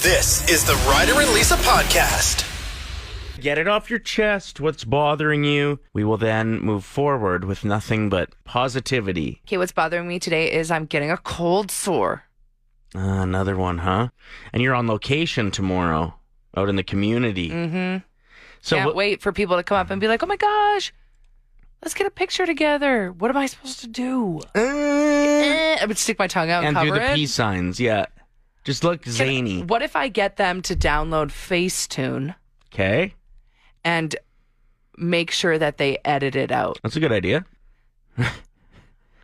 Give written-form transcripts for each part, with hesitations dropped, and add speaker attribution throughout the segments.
Speaker 1: This is the Ryder and Lisa podcast.
Speaker 2: Get it off your chest, what's bothering you. We will then move forward with nothing but positivity.
Speaker 3: Okay, what's bothering me today is I'm getting a cold sore.
Speaker 2: Another one, huh? And you're on location tomorrow, out in the community.
Speaker 3: Mm-hmm.
Speaker 2: So
Speaker 3: Can't wait for people to come up and be like, oh my gosh, let's get a picture together. What am I supposed to do? I would stick my tongue out and cover
Speaker 2: do the
Speaker 3: it.
Speaker 2: peace signs, yeah. Just look zany.
Speaker 3: What if I get them to download Facetune?
Speaker 2: Okay.
Speaker 3: And make sure that they edit it out.
Speaker 2: That's a good idea.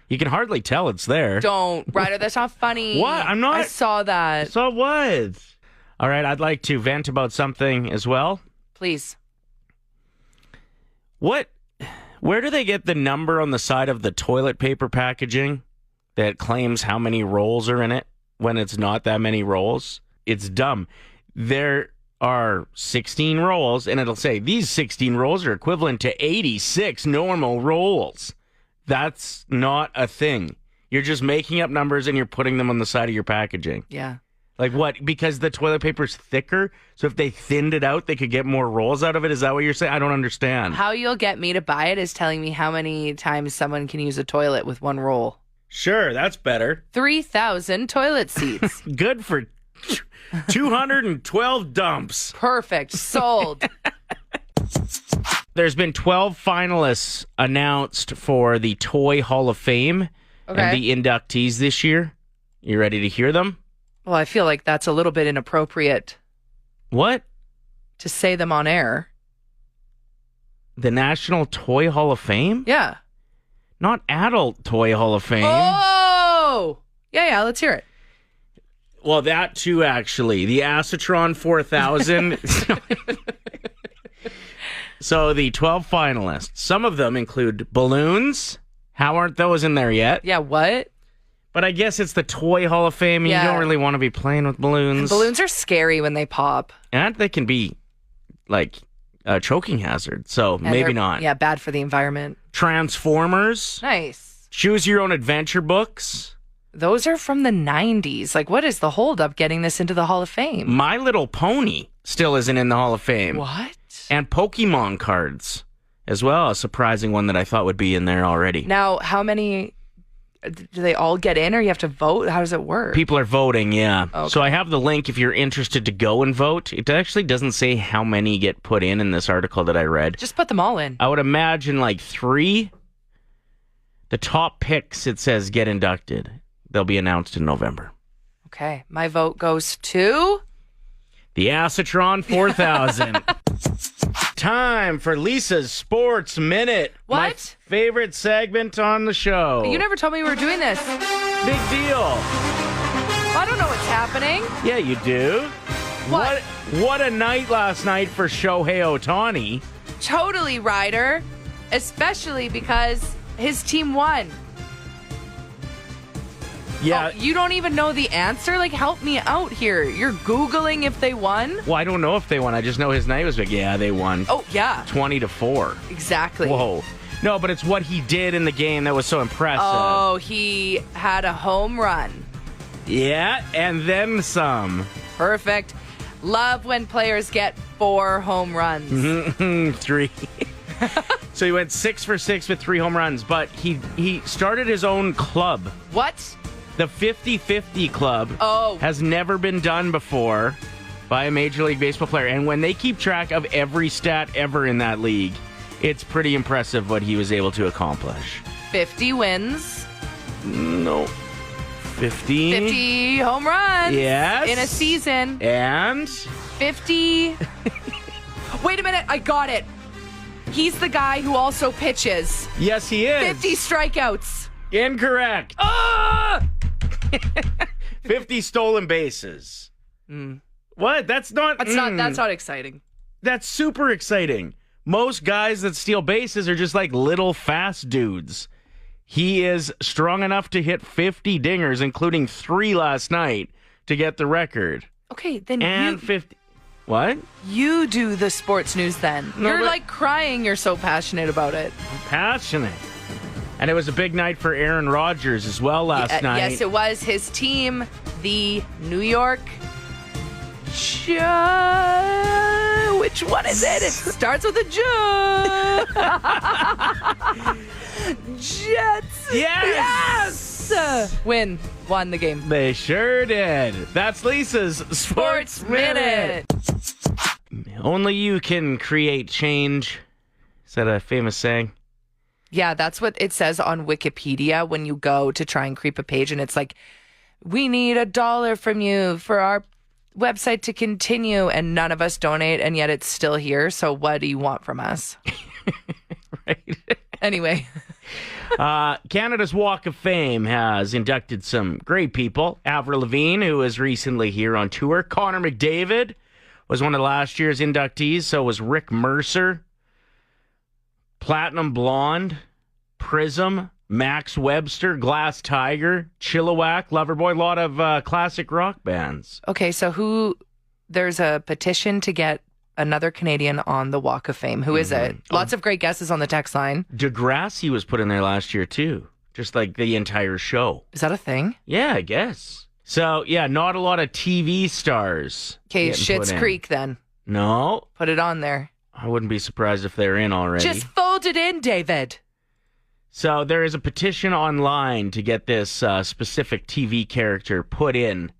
Speaker 2: You can hardly tell it's there.
Speaker 3: Don't, Ryder, that's not funny.
Speaker 2: What? I'm not.
Speaker 3: I saw that.
Speaker 2: So what? All right, I'd like to vent about something as well.
Speaker 3: Please.
Speaker 2: Where do they get the number on the side of the toilet paper packaging that claims how many rolls are in it when it's not that many rolls? It's dumb. There are 16 rolls, and it'll say these 16 rolls are equivalent to 86 normal rolls. That's not a thing. You're just making up numbers and you're putting them on the side of your packaging.
Speaker 3: Yeah.
Speaker 2: Like what? Because the toilet paper's thicker, so if they thinned it out, they could get more rolls out of it? Is that what you're saying? I don't understand.
Speaker 3: How you'll get me to buy it is telling me how many times someone can use a toilet with one roll.
Speaker 2: Sure, that's better.
Speaker 3: 3,000 toilet seats.
Speaker 2: Good for 212 dumps.
Speaker 3: Perfect. Sold.
Speaker 2: There's been 12 finalists announced for the Toy Hall of Fame and the inductees this year. You ready to hear them?
Speaker 3: Well, I feel like that's a little bit inappropriate.
Speaker 2: What?
Speaker 3: To say them on air.
Speaker 2: The National Toy Hall of Fame?
Speaker 3: Yeah.
Speaker 2: Not Adult Toy Hall of Fame.
Speaker 3: Oh! Yeah, let's hear it.
Speaker 2: Well, that too, actually. The Acetron 4000. So the 12 finalists, some of them include balloons. How aren't those in there yet?
Speaker 3: Yeah, what?
Speaker 2: But I guess it's the Toy Hall of Fame.
Speaker 3: Yeah.
Speaker 2: You don't really want to be playing with balloons.
Speaker 3: Balloons are scary when they pop.
Speaker 2: And they can be, like, a choking hazard. So maybe not.
Speaker 3: Yeah, bad for the environment.
Speaker 2: Transformers.
Speaker 3: Nice.
Speaker 2: Choose Your Own Adventure books.
Speaker 3: Those are from the 90s. Like, what is the holdup getting this into the Hall of Fame?
Speaker 2: My Little Pony still isn't in the Hall of Fame.
Speaker 3: What?
Speaker 2: And Pokemon cards as well. A surprising one that I thought would be in there already.
Speaker 3: Now, how many... Do they all get in, or you have to vote? How does it work?
Speaker 2: People are voting, yeah.
Speaker 3: Okay.
Speaker 2: So I have the link if you're interested to go and vote. It actually doesn't say how many get put in this article that I read.
Speaker 3: Just put them all in.
Speaker 2: I would imagine like 3. The top picks, it says, get inducted. They'll be announced in November.
Speaker 3: Okay. My vote goes to...
Speaker 2: The Acetron 4000. Time for Lisa's Sports Minute.
Speaker 3: What?
Speaker 2: My favorite segment on the show.
Speaker 3: You never told me we were doing this.
Speaker 2: Big deal.
Speaker 3: I don't know what's happening.
Speaker 2: Yeah, you do. What a night last night for Shohei Ohtani.
Speaker 3: Totally, Ryder. Especially because his team won.
Speaker 2: Yeah.
Speaker 3: Oh, you don't even know the answer? Like, help me out here. You're Googling if they won?
Speaker 2: Well, I don't know if they won. I just know his night was big. Yeah, they won.
Speaker 3: Oh, yeah.
Speaker 2: 20-4.
Speaker 3: Exactly.
Speaker 2: Whoa. No, but it's what he did in the game that was so impressive.
Speaker 3: Oh, he had a home run.
Speaker 2: Yeah, and then some.
Speaker 3: Perfect. Love when players get 4 home runs.
Speaker 2: 3. So he went 6 for 6 with 3 home runs, but he started his own club.
Speaker 3: What?
Speaker 2: The 50-50 club
Speaker 3: Oh.
Speaker 2: has never been done before by a Major League Baseball player. And when they keep track of every stat ever in that league, it's pretty impressive what he was able to accomplish.
Speaker 3: 50 wins.
Speaker 2: No. 50.
Speaker 3: 50 home runs.
Speaker 2: Yes.
Speaker 3: In a season.
Speaker 2: And?
Speaker 3: 50. Wait a minute. I got it. He's the guy who also pitches.
Speaker 2: Yes, he is.
Speaker 3: 50 strikeouts.
Speaker 2: Incorrect.
Speaker 3: Ah!
Speaker 2: 50 stolen bases. What? That's not...
Speaker 3: That's not exciting.
Speaker 2: That's super exciting. Most guys that steal bases are just like little fast dudes. He is strong enough to hit 50 dingers, including 3 last night, to get the record.
Speaker 3: Okay, then
Speaker 2: And 50... What?
Speaker 3: You do the sports news then.
Speaker 2: No,
Speaker 3: You're
Speaker 2: but-
Speaker 3: like crying. You're so passionate about it.
Speaker 2: I'm passionate. And it was a big night for Aaron Rodgers as well last night.
Speaker 3: Yes, it was. His team, the New York Which one is it? It starts with a Jets. Yes. Won the game.
Speaker 2: They sure did. That's Lisa's Sports Minute. Only you can create change. Is that a famous saying?
Speaker 3: Yeah, that's what it says on Wikipedia when you go to try and creep a page, and it's like, we need $1 from you for our website to continue, and none of us donate, and yet it's still here. So what do you want from us?
Speaker 2: Right.
Speaker 3: Anyway.
Speaker 2: Canada's Walk of Fame has inducted some great people. Avril Lavigne, who was recently here on tour. Connor McDavid was one of last year's inductees. So was Rick Mercer. Platinum Blonde. Prism. Max Webster. Glass Tiger. Chilliwack. Loverboy. A lot of classic rock bands.
Speaker 3: Okay, so there's a petition to get another Canadian on the Walk of Fame. Who is it? Lots of great guesses on the text line.
Speaker 2: Degrassi was put in there last year, too. Just like the entire show.
Speaker 3: Is that a thing?
Speaker 2: Yeah, I guess. So, yeah, not a lot of TV stars.
Speaker 3: Okay, Schitt's Creek then.
Speaker 2: No.
Speaker 3: Put it on there.
Speaker 2: I wouldn't be surprised if they're in already.
Speaker 3: Just fold it in, David.
Speaker 2: So there is a petition online to get this specific TV character put in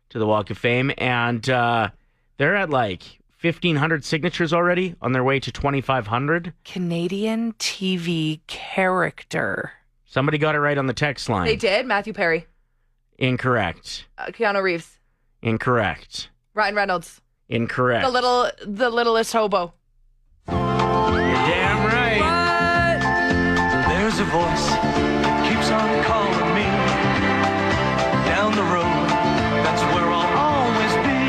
Speaker 2: to the Walk of Fame. And they're at like 1,500 signatures already, on their way to 2,500.
Speaker 3: Canadian TV character.
Speaker 2: Somebody got it right on the text line.
Speaker 3: They did? Matthew Perry.
Speaker 2: Incorrect.
Speaker 3: Keanu Reeves.
Speaker 2: Incorrect.
Speaker 3: Ryan Reynolds.
Speaker 2: Incorrect.
Speaker 3: The littlest hobo.
Speaker 2: You're damn right.
Speaker 3: What?
Speaker 4: There's a voice that keeps on calling me down the road. That's where I'll always be.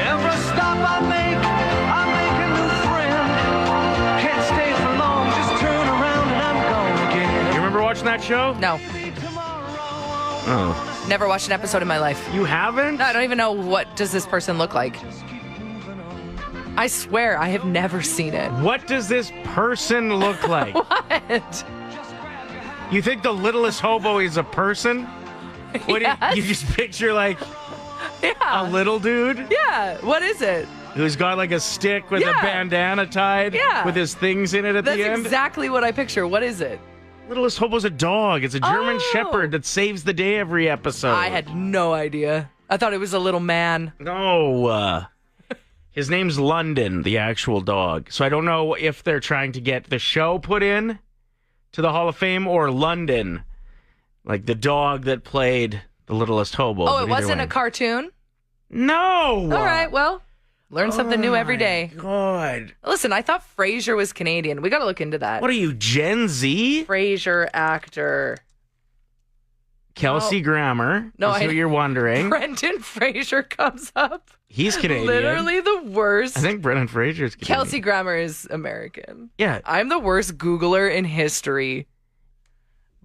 Speaker 4: Every stop I make a new friend. Can't stay for long, just turn around and I'm gone again.
Speaker 2: You remember watching that show?
Speaker 3: No.
Speaker 2: Oh.
Speaker 3: Never watched an episode in my life.
Speaker 2: You haven't?
Speaker 3: No, I don't even know what does this person look like. I swear, I have never seen it.
Speaker 2: What does this person look like?
Speaker 3: What?
Speaker 2: You think the littlest hobo is a person? What
Speaker 3: Yes.
Speaker 2: you just picture like
Speaker 3: Yeah.
Speaker 2: a little dude
Speaker 3: Yeah. What is it?
Speaker 2: who's got like a stick with a
Speaker 3: Yeah.
Speaker 2: bandana tied
Speaker 3: Yeah.
Speaker 2: with his things in it at
Speaker 3: That's
Speaker 2: the end?
Speaker 3: exactly what I picture. What is it?
Speaker 2: Littlest hobo's a dog. It's a German
Speaker 3: Oh.
Speaker 2: shepherd that saves the day every episode.
Speaker 3: I had no idea. I thought it was a little man.
Speaker 2: No. His name's London, the actual dog. So I don't know if they're trying to get the show put in to the Hall of Fame or London, like the dog that played the Littlest Hobo.
Speaker 3: Oh,
Speaker 2: But
Speaker 3: it wasn't
Speaker 2: either
Speaker 3: a
Speaker 2: way.
Speaker 3: cartoon?
Speaker 2: No.
Speaker 3: All right, well, learn something new every day.
Speaker 2: God.
Speaker 3: Listen, I thought Frasier was Canadian. We got to look into that.
Speaker 2: What are you, Gen Z?
Speaker 3: Frasier actor.
Speaker 2: Kelsey Grammer.
Speaker 3: No,
Speaker 2: is who you're wondering.
Speaker 3: Brendan Fraser comes up.
Speaker 2: He's Canadian.
Speaker 3: Literally the worst.
Speaker 2: I think Brendan Fraser's Canadian.
Speaker 3: Kelsey Grammer is American.
Speaker 2: Yeah.
Speaker 3: I'm the worst Googler in history.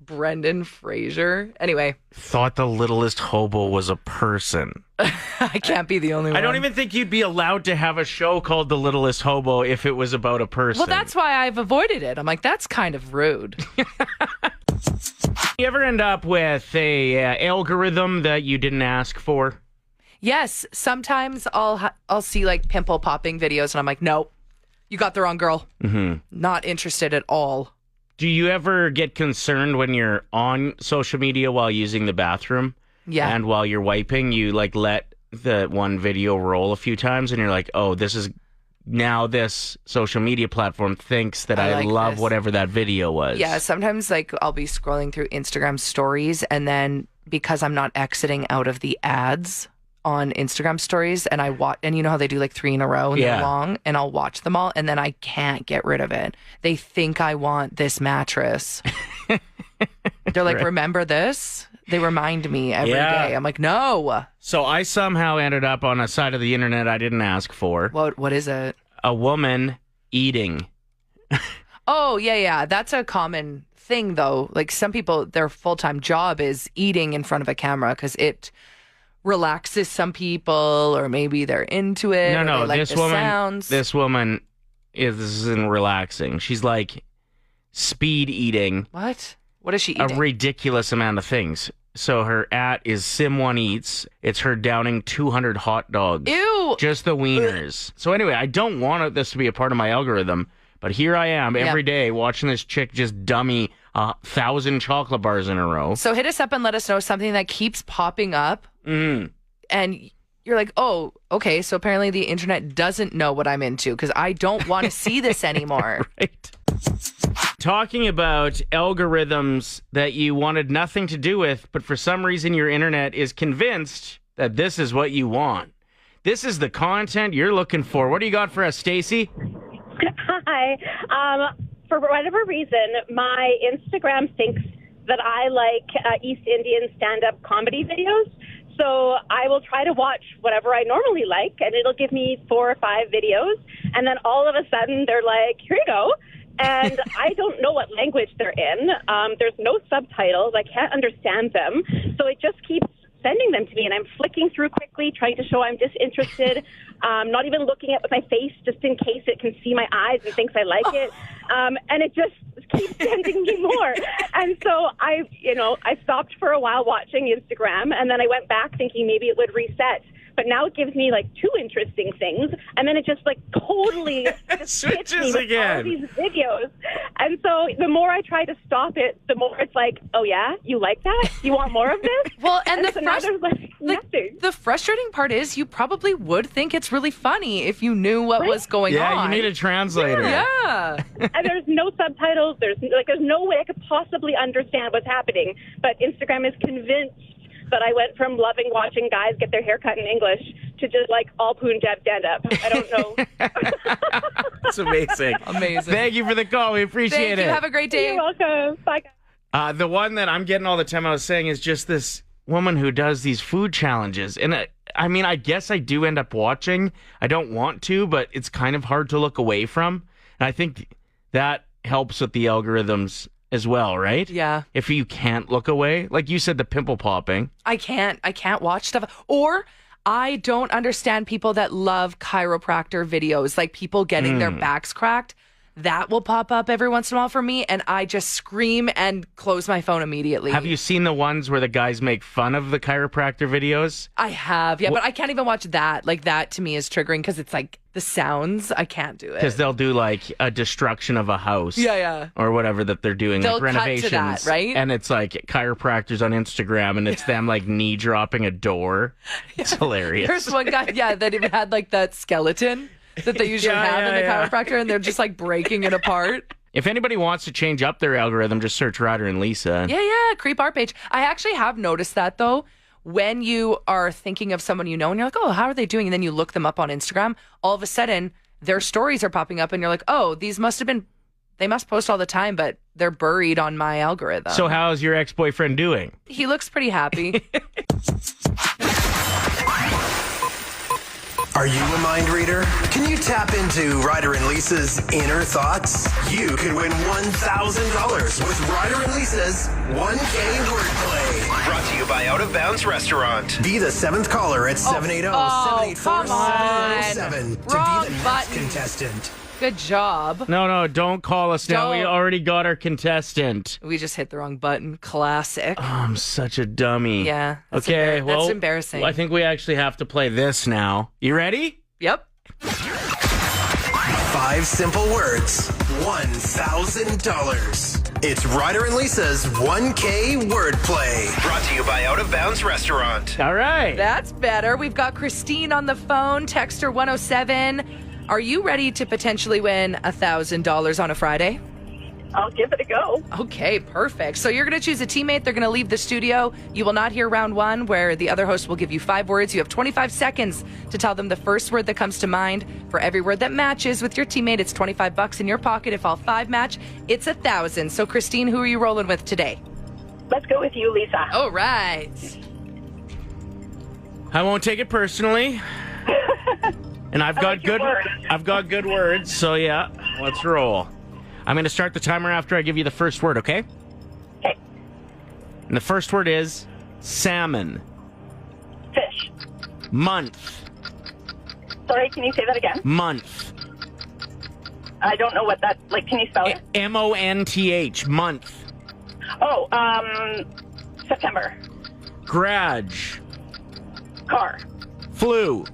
Speaker 3: Brendan Fraser. Anyway,
Speaker 2: Thought the Littlest Hobo was a person.
Speaker 3: I can't be the only one.
Speaker 2: I don't even think you'd be allowed to have a show called The Littlest Hobo if it was about a person.
Speaker 3: Well, that's why I've avoided it. I'm like, that's kind of rude.
Speaker 2: You ever end up with a algorithm that you didn't ask for?
Speaker 3: Yes, sometimes I'll see like pimple popping videos and I'm like, nope, you got the wrong girl. Mm-hmm. Not interested at all.
Speaker 2: Do you ever get concerned when you're on social media while using the bathroom?
Speaker 3: Yeah.
Speaker 2: And while you're wiping, you like let the one video roll a few times and you're like, oh, this social media platform thinks that I
Speaker 3: like
Speaker 2: love
Speaker 3: this.
Speaker 2: whatever that video was.
Speaker 3: Yeah, sometimes like I'll be scrolling through Instagram stories and then because I'm not exiting out of the ads on Instagram stories and I watch, and you know how they do like 3 in a row and
Speaker 2: Yeah.
Speaker 3: they're long, and I'll watch them all and then I can't get rid of it. They think I want this mattress. They're like, remember this? They remind me every day.
Speaker 2: Yeah.
Speaker 3: I'm like, no.
Speaker 2: So I somehow ended up on a side of the internet I didn't ask for.
Speaker 3: What is it?
Speaker 2: A woman eating.
Speaker 3: Oh, yeah. That's a common thing, though. Like some people, their full-time job is eating in front of a camera because it relaxes some people, or maybe they're into it. or
Speaker 2: No,
Speaker 3: they like
Speaker 2: this
Speaker 3: the
Speaker 2: woman.
Speaker 3: sounds.
Speaker 2: This woman isn't relaxing. She's like speed eating
Speaker 3: What is she
Speaker 2: a
Speaker 3: eating?
Speaker 2: ridiculous amount of things. So her is Sim1Eats. It's her downing 200 hot dogs.
Speaker 3: Ew.
Speaker 2: Just the wieners. So anyway, I don't want this to be a part of my algorithm, but here I am every day watching this chick just dummy 1,000 chocolate bars in a row.
Speaker 3: So hit us up and let us know something that keeps popping up.
Speaker 2: Mm.
Speaker 3: And you're like, oh, okay, so apparently the internet doesn't know what I'm into because I don't want to see this anymore.
Speaker 2: Right. Talking about algorithms that you wanted nothing to do with, but for some reason your internet is convinced that this is what you want. This is the content you're looking for. What do you got for us, Stacey?
Speaker 5: Hi. For whatever reason, my Instagram thinks that I like East Indian stand-up comedy videos. So I will try to watch whatever I normally like, and it'll give me 4 or 5 videos. And then all of a sudden, they're like, here you go. And I don't know what language they're in. There's no subtitles. I can't understand them. So it just keeps sending them to me, and I'm flicking through quickly, trying to show I'm disinterested, not even looking at my face just in case it can see my eyes and thinks I like it. And it just keeps sending me more. And so I stopped for a while watching Instagram, and then I went back thinking maybe it would reset. But now it gives me like 2 interesting things, and then it just like totally just hits me with all these videos. And so the more I try to stop it, the more it's like, oh yeah, you like that? You want more of this?
Speaker 3: Well, and
Speaker 5: so now there's like nothing.
Speaker 3: The frustrating part is you probably would think it's really funny if you knew what was going on.
Speaker 2: Yeah, you need a translator.
Speaker 3: Yeah.
Speaker 5: And there's no subtitles. There's no way I could possibly understand what's happening. But Instagram is convinced that I went from loving watching guys get their hair cut in English to just like all Punjab stand-up. I don't know.
Speaker 2: That's amazing.
Speaker 3: Amazing.
Speaker 2: Thank you for the call. We appreciate it.
Speaker 3: Thank you. Have a great day.
Speaker 5: You're welcome. Bye, guys.
Speaker 2: The one that I'm getting all the time I was saying is just this woman who does these food challenges. And I mean, I guess I do end up watching. I don't want to, but it's kind of hard to look away from. And I think that helps with the algorithms as well, right?
Speaker 3: Yeah.
Speaker 2: If you can't look away, like you said, the pimple popping.
Speaker 3: I can't watch stuff. Or I don't understand people that love chiropractor videos, like people getting their backs cracked. That will pop up every once in a while for me, and I just scream and close my phone immediately.
Speaker 2: Have you seen the ones where the guys make fun of the chiropractor videos?
Speaker 3: I have, yeah, but I can't even watch that. Like, that to me is triggering because it's like the sounds. I can't do it.
Speaker 2: Because they'll do like a destruction of a house.
Speaker 3: Yeah.
Speaker 2: Or whatever that they're doing,
Speaker 3: They'll
Speaker 2: like renovations.
Speaker 3: cut to that, right?
Speaker 2: And it's like chiropractors on Instagram, and it's them like knee dropping a door. It's hilarious.
Speaker 3: There's one guy, that even had like that skeleton that they usually have in the chiropractor, and they're just like breaking it apart.
Speaker 2: If anybody wants to change up their algorithm, just search Ryder and Lisa.
Speaker 3: Yeah, creep art page. I actually have noticed that though. When you are thinking of someone you know and you're like, oh, how are they doing? And then you look them up on Instagram, all of a sudden their stories are popping up and you're like, oh, they must post all the time, but they're buried on my algorithm.
Speaker 2: So how's your ex-boyfriend doing?
Speaker 3: He looks pretty happy.
Speaker 1: Are you a mind reader? Can you tap into Ryder and Lisa's inner thoughts? You could win $1,000 with Ryder and Lisa's 1K wordplay. Brought to you by Out of Bounds Restaurant. Be the 7th caller at 780-784-707 to be the next contestant.
Speaker 3: Good job.
Speaker 2: No, don't call us now. We already got our contestant.
Speaker 3: We just hit the wrong button. Classic.
Speaker 2: Oh, I'm such a dummy.
Speaker 3: Yeah.
Speaker 2: Okay,
Speaker 3: that's embarrassing.
Speaker 2: I think we actually have to play this now. You ready?
Speaker 3: Yep.
Speaker 1: 5 simple words, $1,000. It's Ryder and Lisa's 1K wordplay. Brought to you by Out of Bounds Restaurant.
Speaker 2: All right.
Speaker 3: That's better. We've got Christine on the phone, texter 107. Are you ready to potentially win $1,000 on a Friday?
Speaker 5: I'll give it a go.
Speaker 3: Okay, perfect. So you're going to choose a teammate. They're going to leave the studio. You will not hear round 1, where the other host will give you 5 words. You have 25 seconds to tell them the first word that comes to mind. For every word that matches with your teammate, it's $25 in your pocket. If all 5 match, it's $1,000. So Christine, who are you rolling with today?
Speaker 5: Let's go with you, Lisa.
Speaker 3: All right.
Speaker 2: I won't take it personally. And I've got good words, so yeah, let's roll. I'm going to start the timer after I give you the first word, okay?
Speaker 5: Okay.
Speaker 2: And the first word is salmon.
Speaker 5: Fish.
Speaker 2: Month.
Speaker 5: Sorry, can you say that again?
Speaker 2: Month.
Speaker 5: I don't know what that, can you spell it?
Speaker 2: MONTH, month.
Speaker 5: Oh, September.
Speaker 2: Garage.
Speaker 5: Car.
Speaker 2: Flu.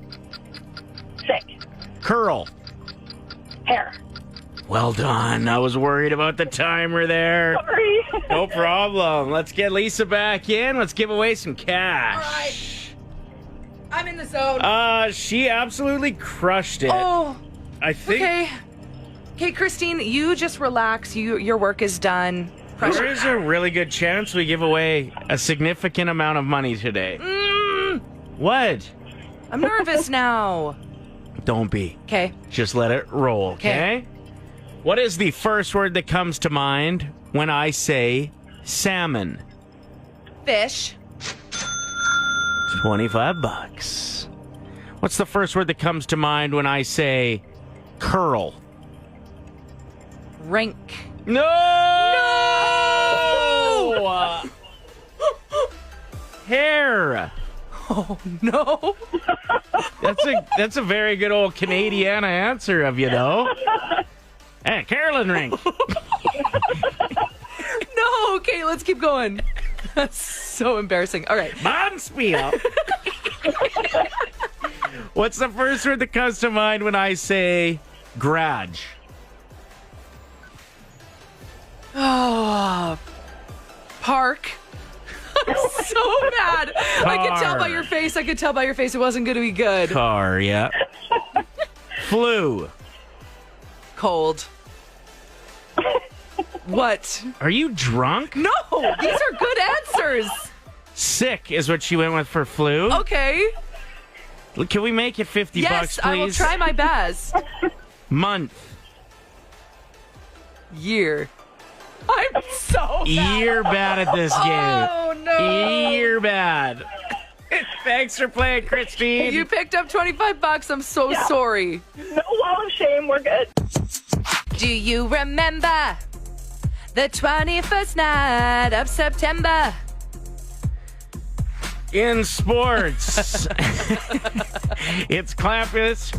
Speaker 5: Sick.
Speaker 2: Curl.
Speaker 5: Hair.
Speaker 2: Well done. I was worried about the timer there.
Speaker 5: Sorry.
Speaker 2: No problem. Let's get Lisa back in. Let's give away some cash.
Speaker 3: I'm in the zone.
Speaker 2: She absolutely crushed it.
Speaker 3: Oh,
Speaker 2: I think
Speaker 3: okay, Christine, you just relax. Your work is done.
Speaker 2: there is a really good chance we give away a significant amount of money today. What?
Speaker 3: I'm nervous now.
Speaker 2: Don't be.
Speaker 3: Okay.
Speaker 2: Just let it roll, okay? What is the first word that comes to mind when I say salmon?
Speaker 3: Fish.
Speaker 2: $25. What's the first word that comes to mind when I say curl?
Speaker 3: Rink.
Speaker 2: No! Hair.
Speaker 3: Oh no.
Speaker 2: That's a very good old Canadiana answer of you, though. Hey, Carolyn Rink.
Speaker 3: No. Okay, let's keep going. That's so embarrassing. All right.
Speaker 2: Bonspiel. What's the first word that comes to mind when I say garage?
Speaker 3: Oh, park. I'm so mad. I could tell by your face. It wasn't going to be good.
Speaker 2: Car, yeah. Flu.
Speaker 3: Cold. What?
Speaker 2: Are you drunk?
Speaker 3: No, these are good answers.
Speaker 2: Sick is what she went with for flu.
Speaker 3: Okay.
Speaker 2: Can we make it 50
Speaker 3: Yes,
Speaker 2: bucks, please?
Speaker 3: I will try my best.
Speaker 2: Month.
Speaker 3: Year. I'm so bad.
Speaker 2: You're bad at this game.
Speaker 3: Oh, no.
Speaker 2: You're bad. Thanks for playing, Christine.
Speaker 3: You picked up $25. I'm so sorry.
Speaker 5: No wall of shame. We're good.
Speaker 3: Do you remember the 21st night of September?
Speaker 2: In sports, it's Clampus.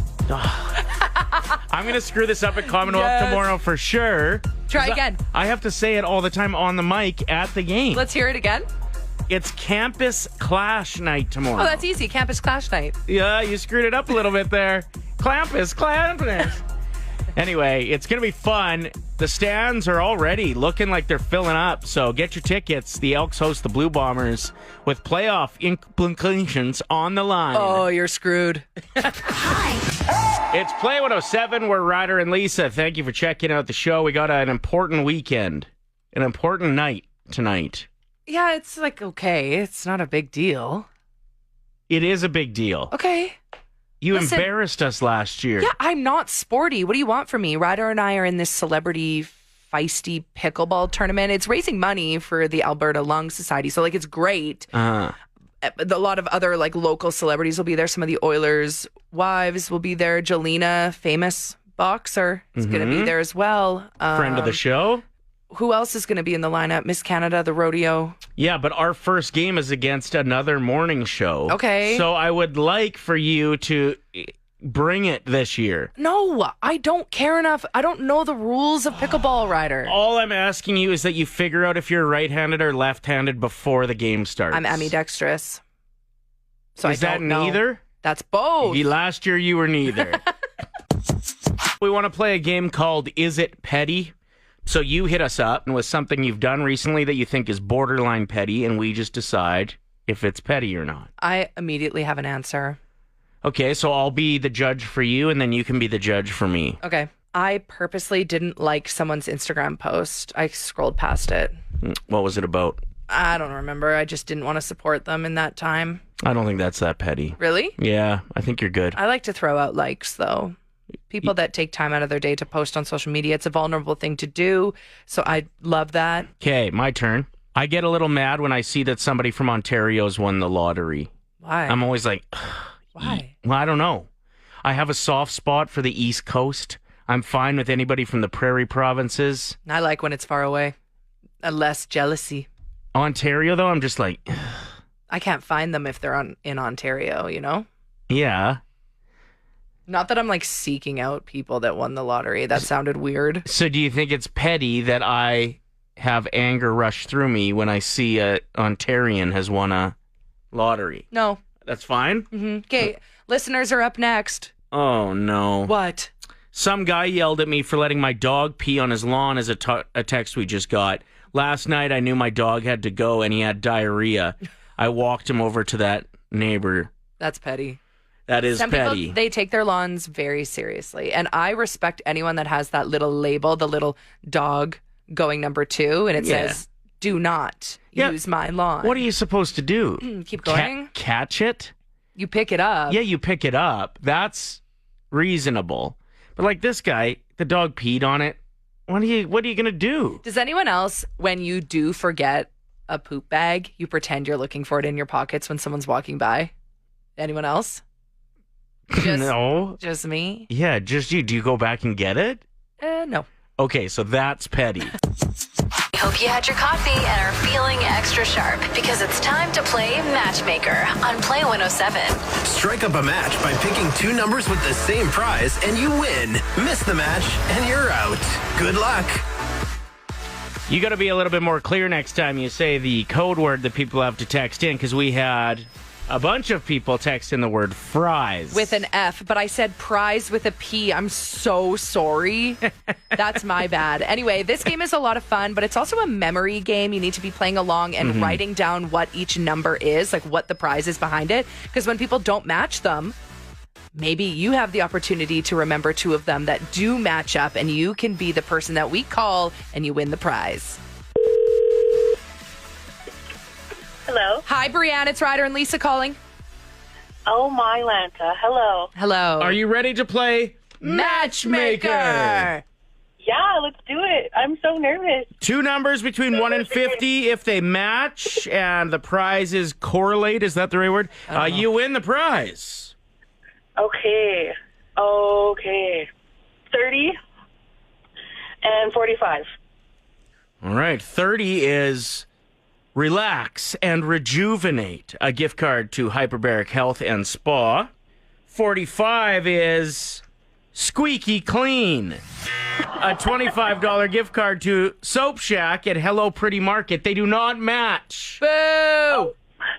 Speaker 2: I'm going to screw this up at Commonwealth tomorrow for sure.
Speaker 3: Try again.
Speaker 2: I have to say it all the time on the mic at the game.
Speaker 3: Let's hear it again.
Speaker 2: It's Campus Clash night tomorrow.
Speaker 3: Oh, that's easy. Campus Clash night.
Speaker 2: Yeah, you screwed it up a little bit there. Clampus. Anyway, it's going to be fun. The stands are already looking like they're filling up, so get your tickets. The Elks host the Blue Bombers with playoff implications on the line.
Speaker 3: Oh, you're screwed.
Speaker 2: It's Play 107. We're Ryder and Lisa. Thank you for checking out the show. We got an important weekend, an important night tonight.
Speaker 3: Yeah, it's like, okay, it's not a big deal.
Speaker 2: It is a big deal.
Speaker 3: Okay.
Speaker 2: You
Speaker 3: Listen,
Speaker 2: embarrassed us last year.
Speaker 3: Yeah, I'm not sporty. What do you want from me? Ryder and I are in this celebrity feisty pickleball tournament. It's raising money for the Alberta Lung Society. So, like, it's great. A lot of other, like, local celebrities will be there. Some of the Oilers' wives will be there. Jelena, famous boxer, is going to be there as well.
Speaker 2: Friend of the show.
Speaker 3: Who else is going to be in the lineup? Miss Canada, the rodeo.
Speaker 2: Yeah, but our first game is against another morning show.
Speaker 3: Okay.
Speaker 2: So I would like for you to bring it this year.
Speaker 3: No, I don't care enough. I don't know the rules of pickleball, Ryder.
Speaker 2: All I'm asking you is that you figure out if you're right-handed or left-handed before the game starts.
Speaker 3: I'm ambidextrous. So
Speaker 2: is
Speaker 3: I
Speaker 2: that
Speaker 3: don't know.
Speaker 2: neither?
Speaker 3: That's both.
Speaker 2: Last year you were neither. We want to play a game called Is It Petty? So you hit us up with something you've done recently that you think is borderline petty, and we just decide if it's petty or not.
Speaker 3: I immediately have an answer.
Speaker 2: Okay, so I'll be the judge for you, and then you can be the judge for me.
Speaker 3: Okay. I purposely didn't like someone's Instagram post. I scrolled past it.
Speaker 2: What was it about?
Speaker 3: I don't remember. I just didn't want to support them in that time.
Speaker 2: I don't think that's that petty.
Speaker 3: Really?
Speaker 2: Yeah, I think you're good.
Speaker 3: I like to throw out likes, though. People that take time out of their day to post on social media, it's a vulnerable thing to do. So I love that.
Speaker 2: Okay, my turn. I get a little mad when I see that somebody from Ontario's won the lottery.
Speaker 3: Why?
Speaker 2: I'm always like,
Speaker 3: Why?
Speaker 2: Well, I don't know. I have a soft spot for the East Coast. I'm fine with anybody from the prairie provinces.
Speaker 3: I like when it's far away. Less jealousy.
Speaker 2: Ontario, though, I'm just like...
Speaker 3: I can't find them if they're in Ontario, you know?
Speaker 2: Yeah.
Speaker 3: Not that I'm like seeking out people that won the lottery. That sounded weird.
Speaker 2: So do you think it's petty that I have anger rush through me when I see a Ontarian has won a lottery.
Speaker 3: No.
Speaker 2: That's fine?
Speaker 3: Okay, listeners are up next.
Speaker 2: Oh, no.
Speaker 3: What?
Speaker 2: Some guy yelled at me for letting my dog pee on his lawn as a text we just got. Last night, I knew my dog had to go and he had diarrhea. I walked him over to that neighbor.
Speaker 3: That's petty.
Speaker 2: That is
Speaker 3: Some
Speaker 2: petty.
Speaker 3: people, they take their lawns very seriously. And I respect anyone that has that little label, the little dog going number 2, and it says, do not use my lawn.
Speaker 2: What are you supposed to do?
Speaker 3: Keep going.
Speaker 2: Catch it?
Speaker 3: You pick it up.
Speaker 2: Yeah, you pick it up. That's reasonable. But like this guy, the dog peed on it. What are you going to do?
Speaker 3: Does anyone else, when you do forget a poop bag, you pretend you're looking for it in your pockets when someone's walking by? Anyone else?
Speaker 2: No.
Speaker 3: Just me?
Speaker 2: Yeah, just you. Do you go back and get it?
Speaker 3: No.
Speaker 2: Okay, so that's petty.
Speaker 6: Hope you had your coffee and are feeling extra sharp because it's time to play Matchmaker on Play 107.
Speaker 1: Strike up a match by picking 2 numbers with the same prize and you win. Miss the match and you're out. Good luck.
Speaker 2: You got to be a little bit more clear next time you say the code word that people have to text in, because we had a bunch of people text in the word fries.
Speaker 3: With an F, but I said prize with a P. I'm so sorry. That's my bad. Anyway, this game is a lot of fun, but it's also a memory game. You need to be playing along and writing down what each number is, like what the prize is behind it. Because when people don't match them, maybe you have the opportunity to remember 2 of them that do match up, and you can be the person that we call and you win the prize.
Speaker 5: Hello.
Speaker 3: Hi, Brianne. It's Ryder and Lisa calling.
Speaker 5: Oh, my Lanta. Hello.
Speaker 3: Hello.
Speaker 2: Are you ready to play
Speaker 3: Matchmaker?
Speaker 5: Yeah, let's do it. I'm so nervous.
Speaker 2: 2 numbers between 1 and 50. If they match and the prize is correlate, is that the right word? You win the prize.
Speaker 5: Okay. 30 and 45.
Speaker 2: All right. 30 is relax and rejuvenate, a gift card to Hyperbaric Health and Spa. 45 is squeaky clean, a $25 gift card to Soap Shack at Hello Pretty Market. They do not match.
Speaker 3: Boo!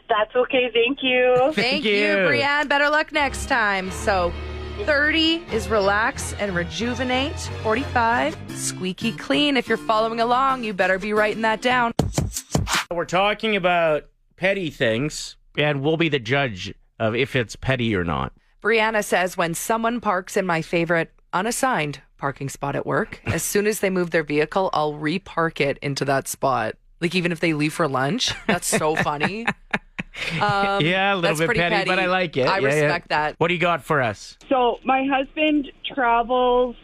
Speaker 5: That's okay. Thank you.
Speaker 3: Thank you, Brianne. Better luck next time. So 30 is relax and rejuvenate. 45, squeaky clean. If you're following along, you better be writing that down.
Speaker 2: We're talking about petty things, and we'll be the judge of if it's petty or not.
Speaker 3: Brianna says, when someone parks in my favorite unassigned parking spot at work, as soon as they move their vehicle, I'll repark it into that spot. Like, even if they leave for lunch. That's so funny.
Speaker 2: Yeah, a little bit petty, but I like it.
Speaker 3: I respect that.
Speaker 2: What do you got for us?
Speaker 7: So my husband travels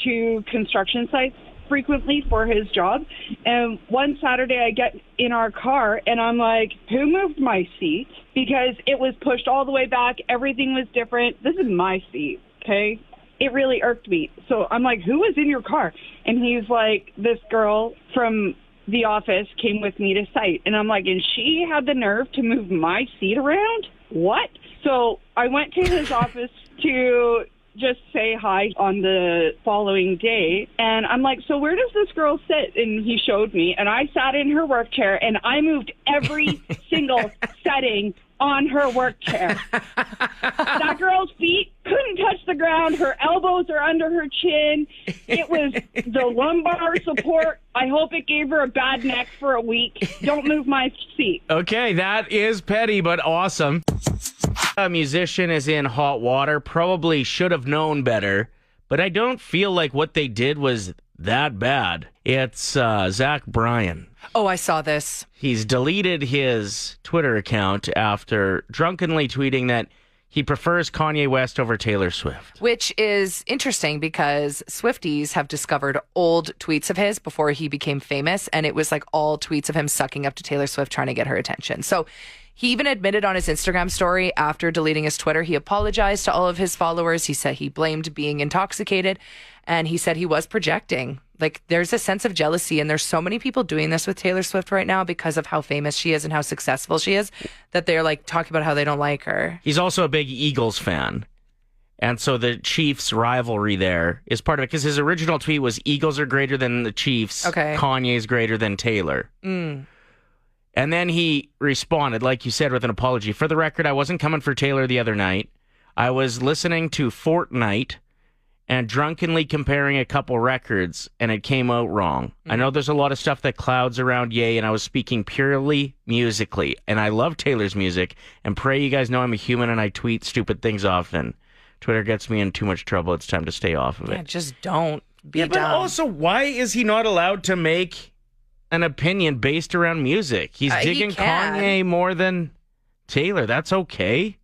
Speaker 7: to construction sites frequently for his job. And one Saturday I get in our car and I'm like, who moved my seat? Because it was pushed all the way back. Everything was different. This is my seat, okay? It really irked me. So I'm like, who was in your car? And he's like, this girl from the office came with me to site. And I'm like, and she had the nerve to move my seat around? What? So I went to his office to just say hi on the following day. And I'm like, so where does this girl sit? And he showed me. And I sat in her work chair and I moved every single setting on her work chair. That girl's feet couldn't touch the ground. Her elbows are under her chin. It was the lumbar support. I hope it gave her a bad neck for a week. Don't move my seat.
Speaker 2: Okay, that is petty, but awesome. A musician is in hot water, probably should have known better, but I don't feel like what they did was that bad. It's Zach Bryan.
Speaker 3: Oh, I saw this.
Speaker 2: He's deleted his Twitter account after drunkenly tweeting that he prefers Kanye West over Taylor Swift.
Speaker 3: Which is interesting because Swifties have discovered old tweets of his before he became famous, and it was like all tweets of him sucking up to Taylor Swift trying to get her attention. So he even admitted on his Instagram story after deleting his Twitter, he apologized to all of his followers. He said he blamed being intoxicated, and he said he was projecting. Like, there's a sense of jealousy, and there's so many people doing this with Taylor Swift right now because of how famous she is and how successful she is that they're like talking about how they don't like her.
Speaker 2: He's also a big Eagles fan. And so the Chiefs rivalry there is part of it, because his original tweet was Eagles are greater than the Chiefs.
Speaker 3: Okay.
Speaker 2: Kanye's greater than Taylor. And then he responded, like you said, with an apology. For the record, I wasn't coming for Taylor the other night. I was listening to Fortnite and drunkenly comparing a couple records, and it came out wrong. I know there's a lot of stuff that clouds around Ye, and I was speaking purely musically. And I love Taylor's music, and pray you guys know I'm a human and I tweet stupid things often. Twitter gets me in too much trouble. It's time to stay off of it.
Speaker 3: Yeah, just don't be
Speaker 2: But
Speaker 3: dumb.
Speaker 2: also, why is he not allowed to make an opinion based around music? He's digging
Speaker 3: can.
Speaker 2: Kanye more than Taylor. That's okay.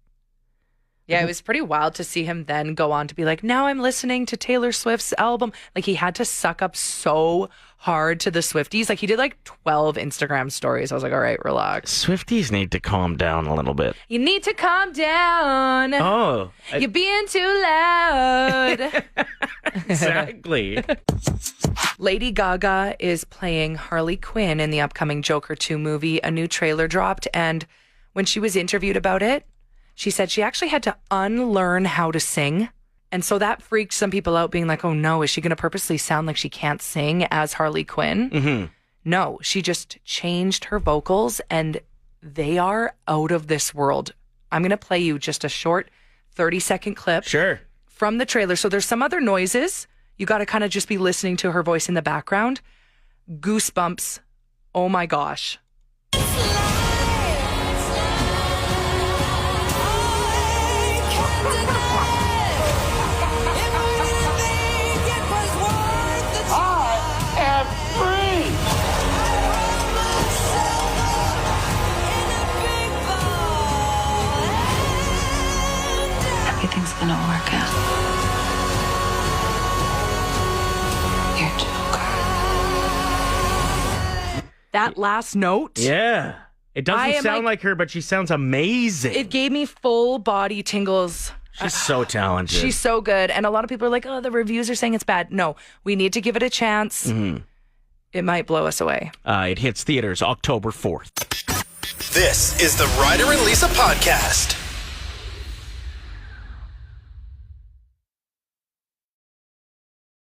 Speaker 3: Yeah, it was pretty wild to see him then go on to be like, now I'm listening to Taylor Swift's album. Like, he had to suck up so hard to the Swifties. Like, he did like 12 Instagram stories. I was like, all right, relax.
Speaker 2: Swifties need to calm down a little bit.
Speaker 3: You need to calm down.
Speaker 2: Oh,
Speaker 3: You're being too loud.
Speaker 2: exactly.
Speaker 3: Lady Gaga is playing Harley Quinn in the upcoming Joker 2 movie. A new trailer dropped, and when she was interviewed about it, she said she actually had to unlearn how to sing. And so that freaked some people out, being like, oh no, is she going to purposely sound like she can't sing as Harley Quinn?
Speaker 2: Mm-hmm.
Speaker 3: No, she just changed her vocals, and they are out of this world. I'm going to play you just a short 30-second clip
Speaker 2: Sure.
Speaker 3: from the trailer. So there's some other noises. You got to kind of just be listening to her voice in the background. Goosebumps. Oh my gosh.
Speaker 8: Everything's gonna work out. You're Joker.
Speaker 3: That last note.
Speaker 2: Yeah. It
Speaker 3: I
Speaker 2: doesn't
Speaker 3: am
Speaker 2: sound like her, but she sounds amazing.
Speaker 3: It gave me full body tingles.
Speaker 2: She's so talented.
Speaker 3: She's so good. And a lot of people are like, oh, the reviews are saying it's bad. No, we need to give it a chance.
Speaker 2: Mm-hmm.
Speaker 3: It might blow us away.
Speaker 2: It hits theaters October 4th.
Speaker 1: This is the Ryder and Lisa podcast.